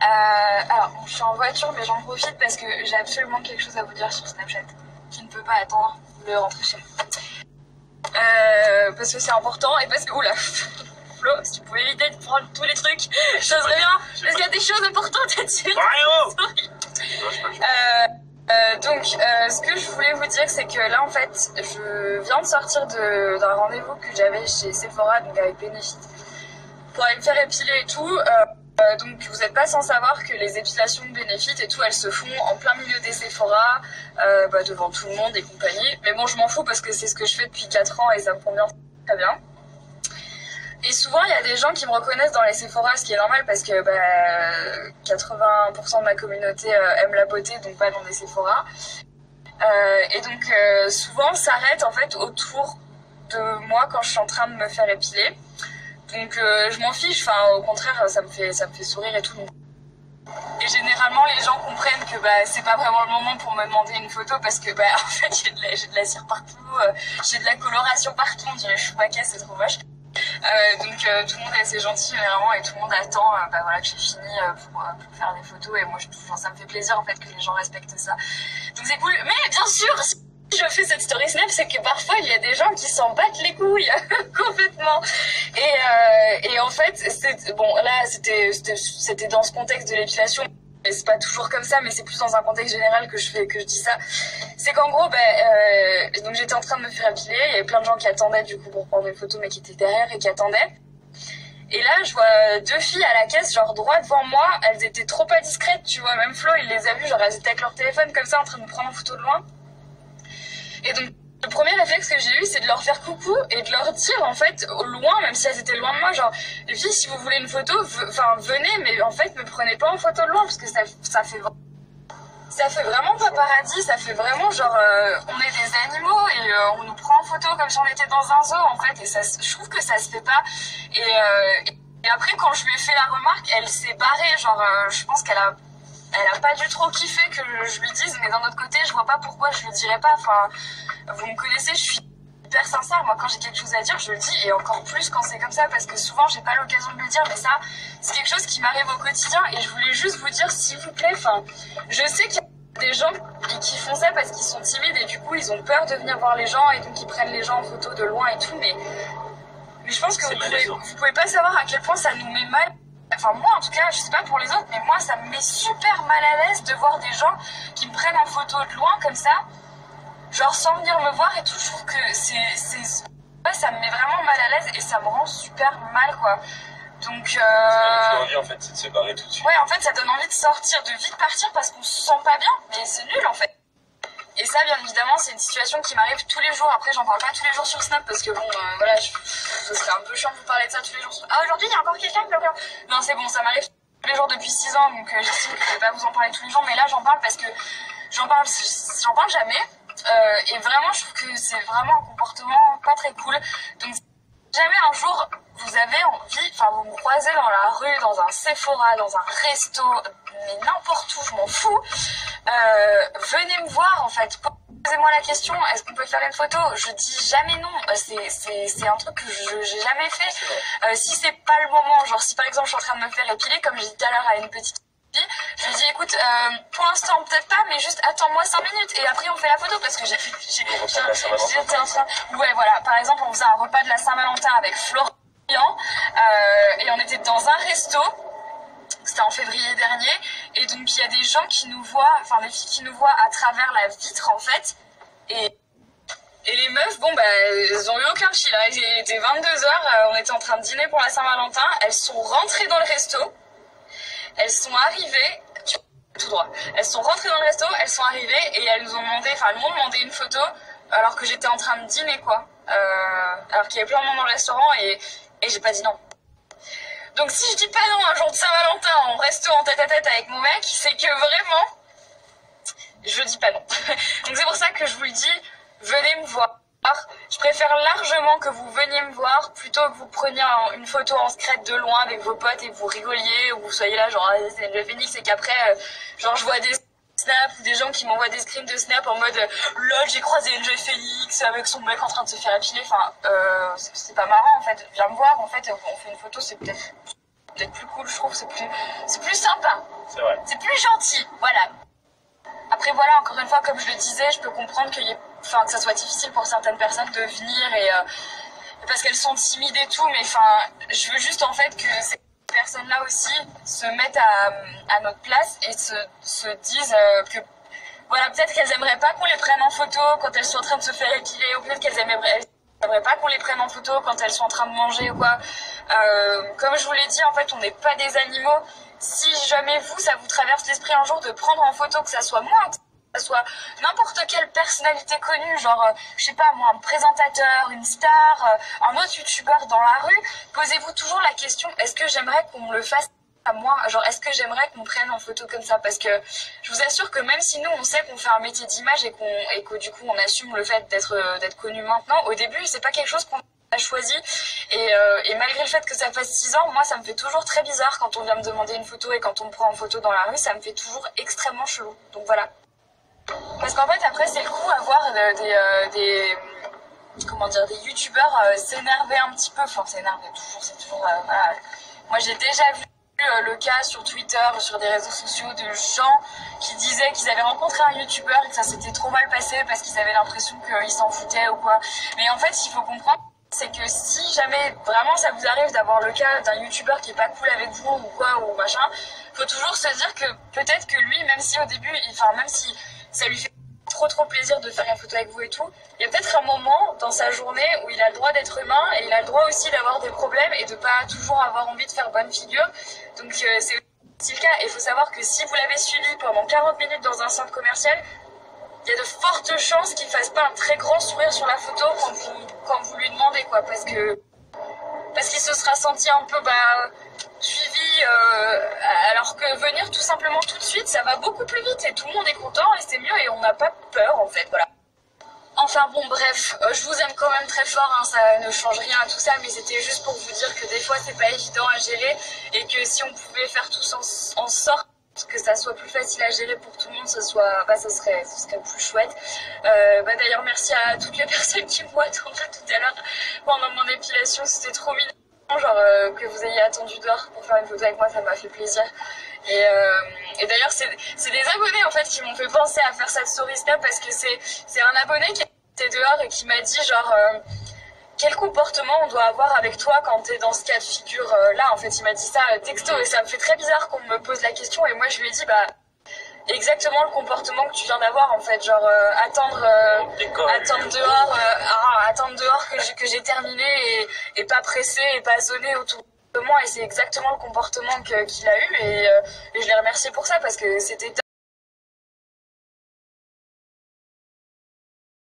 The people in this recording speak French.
Alors, bon, je suis en voiture, mais j'en profite parce que j'ai absolument quelque chose à vous dire sur Snapchat qui ne peut pas attendre de rentrer chez moi. Parce que c'est important et parce que... Oula Flo, si tu pouvais éviter de prendre tous les trucs, j'oserais bien, parce qu'il y a des choses importantes à dire. Sorry. Donc, ce que je voulais vous dire, c'est que là, en fait, je viens de sortir d'un rendez-vous que j'avais chez Sephora, donc avec Benefit, pour aller me faire épiler et tout. Donc, vous n'êtes pas sans savoir que les épilations de Benefit et tout, elles se font en plein milieu des Sephora, devant tout le monde et compagnie. Mais bon, je m'en fous parce que c'est ce que je fais depuis 4 ans et ça me convient très bien. Et souvent, il y a des gens qui me reconnaissent dans les Sephora, ce qui est normal parce que 80% de ma communauté aime la beauté, donc pas dans des Sephora. Et donc, souvent, s'arrête en fait autour de moi quand je suis en train de me faire épiler. Donc, je m'en fiche, enfin, au contraire, ça me fait sourire et tout. Donc. Et généralement, les gens comprennent que c'est pas vraiment le moment pour me demander une photo parce que en fait, j'ai de la cire partout, j'ai de la coloration partout, on dirait Chewbacca, c'est trop moche. Donc tout le monde est assez gentil vraiment et tout le monde attend voilà, que j'ai fini pour faire des photos et moi ça me fait plaisir en fait que les gens respectent ça, donc c'est cool. Mais bien sûr, si je fais cette story snap, c'est que parfois il y a des gens qui s'en battent les couilles complètement et en fait bon là c'était dans ce contexte de l'épilation. Et c'est pas toujours comme ça, mais c'est plus dans un contexte général que je dis ça. C'est qu'en gros, donc j'étais en train de me faire épiler, il y avait plein de gens qui attendaient du coup pour prendre des photos, mais qui étaient derrière et qui attendaient. Et là, je vois 2 filles à la caisse, genre droit devant moi, elles étaient trop pas discrètes, tu vois, même Flo, il les a vues, genre elles étaient avec leur téléphone comme ça, en train de me prendre en photo de loin. Et donc, le premier réflexe que j'ai eu, c'est de leur faire coucou et de leur dire, en fait, au loin, même si elles étaient loin de moi, genre, les filles, si vous voulez une photo, venez, mais en fait, me prenez pas en photo de loin, parce que ça fait vraiment paparazzi, ça fait vraiment genre, on est des animaux et on nous prend en photo comme si on était dans un zoo, en fait, et ça, je trouve que ça se fait pas. Et après, quand je lui ai fait la remarque, elle s'est barrée, genre, je pense qu'elle a pas du trop kiffé que je lui dise, mais d'un autre côté, je vois pas pourquoi je lui dirais pas. Enfin, vous me connaissez, je suis hyper sincère. Moi, quand j'ai quelque chose à dire, je le dis, et encore plus quand c'est comme ça, parce que souvent, j'ai pas l'occasion de le dire, mais ça, c'est quelque chose qui m'arrive au quotidien, et je voulais juste vous dire, s'il vous plaît, je sais qu'il y a des gens qui font ça parce qu'ils sont timides, et du coup, ils ont peur de venir voir les gens, et donc ils prennent les gens en photo de loin et tout, mais je pense que vous pouvez pas savoir à quel point ça nous met mal. Enfin, moi, en tout cas, je sais pas pour les autres, mais moi, ça me met super mal à l'aise de voir des gens qui me prennent en photo de loin, comme ça, genre sans venir me voir et tout. Je trouve que ça me met vraiment mal à l'aise et ça me rend super mal, quoi. Donc, Ce qu'on a envie, en fait, c'est de se barrer tout de suite. Ouais, en fait, ça donne envie de sortir, de vite partir parce qu'on se sent pas bien, mais c'est nul, en fait. Et ça, bien évidemment, c'est une situation qui m'arrive tous les jours. Après, j'en parle pas tous les jours sur Snap parce que bon, voilà, ce serait un peu chiant de vous parler de ça tous les jours. Ah, aujourd'hui, il y a encore quelqu'un qui pleure. Non, c'est bon, ça m'arrive tous les jours depuis 6 ans, donc j'estime que je vais pas vous en parler tous les jours. Mais là, j'en parle parce que j'en parle jamais. Et vraiment, je trouve que c'est vraiment un comportement pas très cool. Donc, si jamais un jour vous avez envie, vous me croisez dans la rue, dans un Sephora, dans un resto, mais n'importe où, je m'en fous, venez me voir en fait. Posez-moi la question, est-ce qu'on peut faire une photo? Je dis jamais non, c'est un truc que j'ai jamais fait. Si c'est pas le moment, genre si par exemple je suis en train de me faire épiler, comme j'ai dit tout à l'heure à une petite fille, je lui dis écoute, pour l'instant peut-être pas, mais juste attends-moi 5 minutes et après on fait la photo parce que j'étais en train... Ouais voilà, par exemple on faisait un repas de la Saint-Valentin avec Florian et on était dans un resto. C'était en février dernier, et donc il y a des gens qui nous voient, des filles qui nous voient à travers la vitre en fait, et les meufs, elles ont eu aucun fil, hein. Il était 22h, on était en train de dîner pour la Saint-Valentin, elles sont rentrées dans le resto, elles sont arrivées, tout droit, elles sont rentrées dans le resto, elles sont arrivées, et elles m'ont demandé une photo, alors que j'étais en train de dîner quoi, alors qu'il y avait plein de monde dans le restaurant, et j'ai pas dit non. Donc si je dis pas non un jour de Saint-Valentin en resto en tête-à-tête avec mon mec, c'est que vraiment, je dis pas non. Donc c'est pour ça que je vous le dis, venez me voir. Je préfère largement que vous veniez me voir plutôt que vous preniez une photo en secret de loin avec vos potes et que vous rigoliez ou vous soyez là genre c'est le Phoenix et qu'après genre je vois des snaps ou des gens qui m'envoient des screens de snap en mode lol j'ai croisé NJ Félix avec son mec en train de se faire épiler, c'est pas marrant en fait, viens me voir en fait, on fait une photo, c'est peut-être d'être plus cool, je trouve, c'est plus sympa. C'est vrai. C'est plus gentil, voilà. Après voilà, encore une fois, comme je le disais, je peux comprendre que ça soit difficile pour certaines personnes de venir et parce qu'elles sont timides et tout, mais je veux juste en fait que ces personnes-là aussi se mettent à notre place et se disent que voilà, peut-être qu'elles aimeraient pas qu'on les prenne en photo quand elles sont en train de se faire épiler, ou peut-être qu'elles aimeraient pas qu'on les prenne en photo quand elles sont en train de manger ou quoi. Comme je vous l'ai dit, en fait, on n'est pas des animaux. Si jamais ça vous traverse l'esprit un jour de prendre en photo, que ça soit moi, que ça soit n'importe quelle personnalité connue, genre, je sais pas moi, un présentateur, une star, un autre youtubeur dans la rue, posez-vous toujours la question, est-ce que j'aimerais qu'on me le fasse à moi, genre est-ce que j'aimerais qu'on me prenne en photo comme ça, parce que je vous assure que même si nous on sait qu'on fait un métier d'image et que du coup on assume le fait d'être connu maintenant, au début c'est pas quelque chose qu'on a choisi et malgré le fait que ça fasse 6 ans, moi ça me fait toujours très bizarre quand on vient me demander une photo et quand on me prend en photo dans la rue, ça me fait toujours extrêmement chelou, donc voilà. Parce qu'en fait après c'est le coup à voir des youtubeurs s'énerver un petit peu, enfin s'énerver toujours, c'est toujours voilà. Moi j'ai déjà vu le cas sur Twitter, sur des réseaux sociaux de gens qui disaient qu'ils avaient rencontré un youtubeur et que ça s'était trop mal passé parce qu'ils avaient l'impression qu'il s'en foutait ou quoi. Mais en fait, il faut comprendre, c'est que si jamais vraiment ça vous arrive d'avoir le cas d'un youtubeur qui est pas cool avec vous ou quoi ou machin, faut toujours se dire que peut-être que lui, même si au début, même si ça lui fait trop plaisir de faire une photo avec vous et tout, il y a peut-être un moment dans sa journée où il a le droit d'être humain et il a le droit aussi d'avoir des problèmes et de pas toujours avoir envie de faire bonne figure. Donc c'est aussi le cas, et il faut savoir que si vous l'avez suivi pendant 40 minutes dans un centre commercial, il y a de fortes chances qu'il fasse pas un très grand sourire sur la photo quand vous lui demandez quoi, parce qu'il se sera senti un peu suivi, alors que venir tout simplement tout de suite, ça va beaucoup plus vite et tout le monde est content et c'est mieux et on n'a pas peur en fait, voilà. Enfin bon, bref, je vous aime quand même très fort, hein, ça ne change rien à tout ça, mais c'était juste pour vous dire que des fois c'est pas évident à gérer et que si on pouvait faire tous en sorte que ça soit plus facile à gérer pour tout le monde, ce serait plus chouette. D'ailleurs, merci à toutes les personnes qui m'ont attendu tout à l'heure pendant mon épilation, c'était trop mignon. Genre que vous ayez attendu dehors pour faire une photo avec moi, ça m'a fait plaisir. Et d'ailleurs c'est des abonnés en fait qui m'ont fait penser à faire cette story snap, parce que c'est un abonné qui était dehors et qui m'a dit genre quel comportement on doit avoir avec toi quand t'es dans ce cas de figure là. En fait il m'a dit ça texto et ça me fait très bizarre qu'on me pose la question, et moi je lui ai dit exactement le comportement que tu viens d'avoir en fait, genre attendre dehors que j'ai terminé et pas presser et pas zoner autour de moi, et c'est exactement le comportement qu'il a eu et je l'ai remercié pour ça parce que c'était